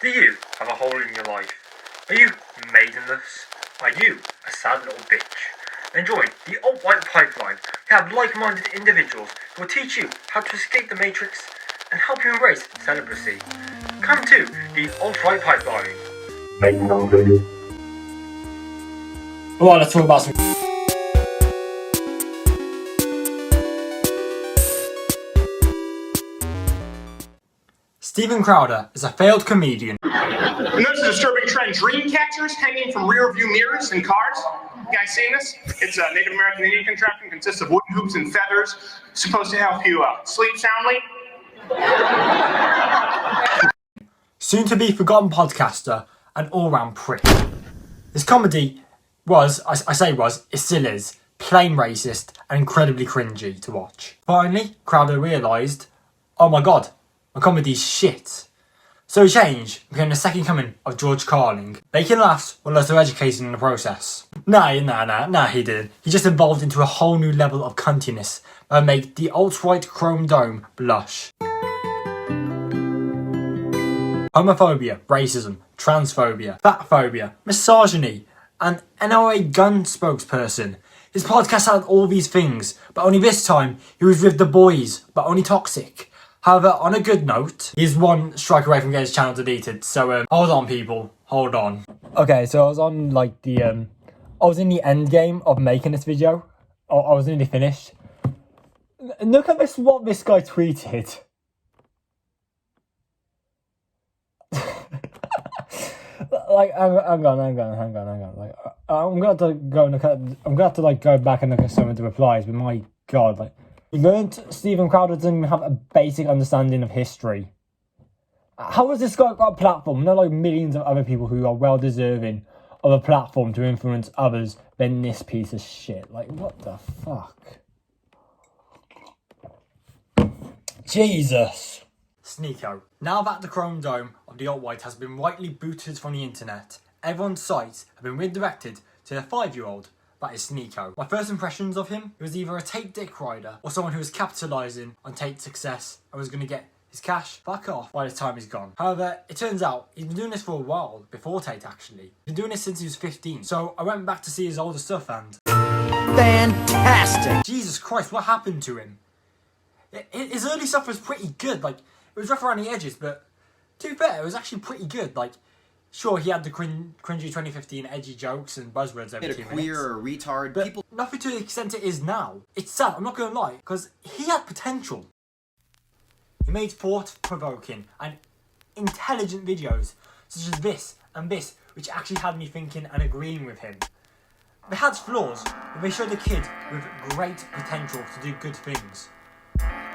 Do you have a hole in your life? Are you maidenless? Are you a sad little bitch? Then join the alt-right pipeline. We have like-minded individuals who will teach you how to escape the matrix and help you embrace celibacy. Come to the alt-right pipeline. Alright, let's talk about some. Steven Crowder is a failed comedian. Notice a disturbing trend: dream catchers hanging from rear view mirrors in cars. You guys seen this? It's a Native American Indian contraption, consists of wooden hoops and feathers, supposed to help you sleep soundly. Soon to be forgotten podcaster and all-round prick. His comedy was, it still is, plain racist and incredibly cringy to watch. Finally, Crowder realised, oh my god, my comedy's shit. So he changed, became the second coming of George Carlin, making laughs while also educating in the process. Nah, he didn't. He just evolved into a whole new level of cuntiness that made the alt-right Chrome Dome blush. Homophobia, racism, transphobia, fatphobia, misogyny, and NRA gun spokesperson. His podcast had all these things, but only this time he was with the boys, but only toxic. However, on a good note, he's one strike away from getting his channel deleted, so hold on people, hold on. Okay, so I was on I was in the end game of making this video. I was nearly finished. Look at this, what this guy tweeted. Hang on. I'm gonna have to go and look at. I'm gonna have to go back and look at some of the replies. But my god, you learned Steven Crowder doesn't even have a basic understanding of history. How has this guy got a platform? There are millions of other people who are well deserving of a platform to influence others than this piece of shit. What the fuck? Jesus. Sneeko. Now that the Chrome Dome of the alt-right has been rightly booted from the internet, everyone's sights have been redirected to the 5-year-old that is Sneeko. My first impressions of him, he was either a Tate dick rider or someone who was capitalising on Tate's success and was going to get his cash back off by the time he's gone. However, it turns out he's been doing this for a while, before Tate actually. He's been doing this since he was 15, so I went back to see his older stuff and... Fantastic! Jesus Christ, what happened to him? His early stuff was pretty good, it was rough around the edges, but to be fair, it was actually pretty good. Sure, he had the cringy 2015 edgy jokes and buzzwords every 2 minutes. Queer or retard, but people... nothing to the extent it is now. It's sad, I'm not going to lie, because he had potential. He made thought-provoking and intelligent videos, such as this and this, which actually had me thinking and agreeing with him. They had flaws, but they showed a kid with great potential to do good things.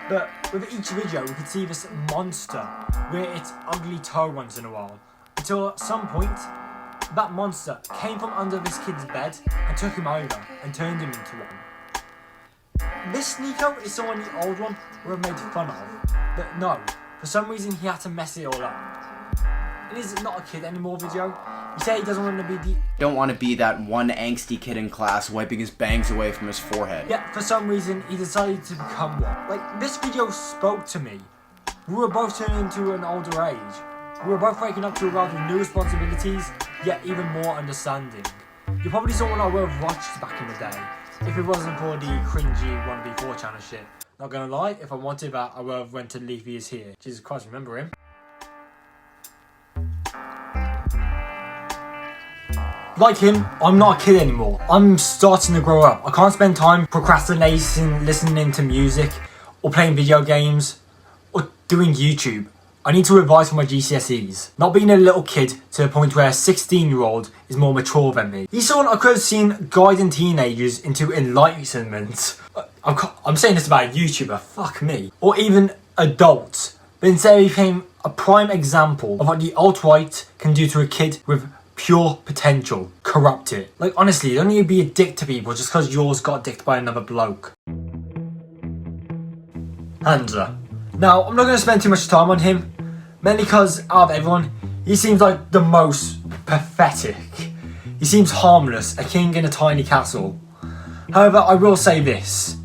But with each video, we could see this monster rear its ugly toe once in a while, until at some point, that monster came from under this kid's bed and took him over and turned him into one. This Sneeko is someone the old one would have made fun of, but no, for some reason he had to mess it all up. It is not a kid anymore video. He said he doesn't want to be the... Don't want to be that one angsty kid in class wiping his bangs away from his forehead. Yeah, for some reason he decided to become one. This video spoke to me. We were both turning into an older age. We were both waking up to a world with new responsibilities, yet even more understanding. You probably saw what I would have watched back in the day, if it wasn't for the cringy wannabe 4chan shit. Not gonna lie, if I wanted that, I would have went to Leafy Is Here. Jesus Christ, remember him? Like him, I'm not a kid anymore. I'm starting to grow up. I can't spend time procrastinating, listening to music, or playing video games, or doing YouTube. I need to revise for my GCSEs. Not being a little kid to the point where a 16-year-old is more mature than me. He's someone I could have seen guiding teenagers into enlightenment. I'm saying this about a YouTuber, fuck me. Or even adults. But instead he became a prime example of what the alt-right can do to a kid with pure potential. Corrupt it. Honestly, you don't need to be a dick to people just because yours got dicked by another bloke. Handler. Now, I'm not going to spend too much time on him, mainly because out of everyone, he seems like the most pathetic. He seems harmless, a king in a tiny castle. However, I will say this.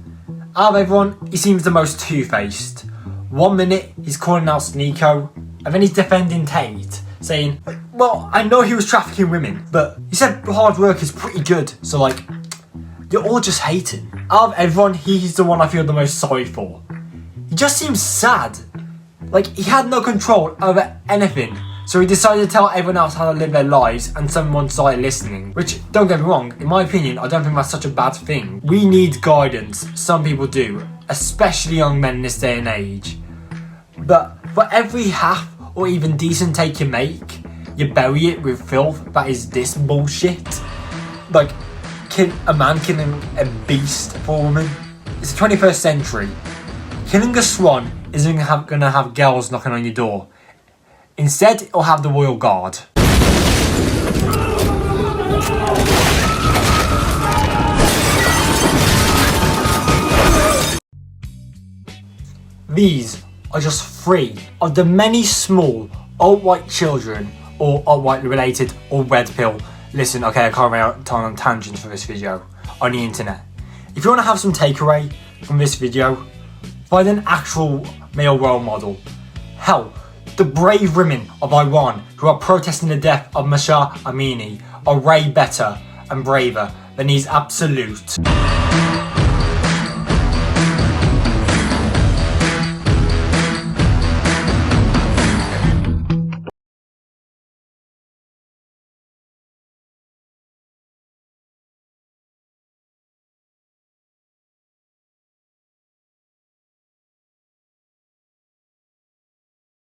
Out of everyone, he seems the most two-faced. 1 minute, he's calling out Sneeko, and then he's defending Tate, saying, well, I know he was trafficking women, but he said hard work is pretty good, so like, you're all just hating. Out of everyone, he's the one I feel the most sorry for. He just seems sad. Like, he had no control over anything, so he decided to tell everyone else how to live their lives, and someone started listening. Which, don't get me wrong, in my opinion, I don't think that's such a bad thing. We need guidance, some people do, especially young men in this day and age. But for every half or even decent take you make, you bury it with filth that is this bullshit. Like, a man killing a beast for a woman. It's the 21st century. Killing a swan isn't gonna have girls knocking on your door. Instead, it'll have the royal guard. These are just 3 of the many small alt-white children, or alt-white related, or red pill. Listen, okay, I can't remember on tangents for this video on the internet. If you want to have some takeaway from this video, find an actual male role model. Hell, the brave women of Iran who are protesting the death of Mahsa Amini are way better and braver than these absolute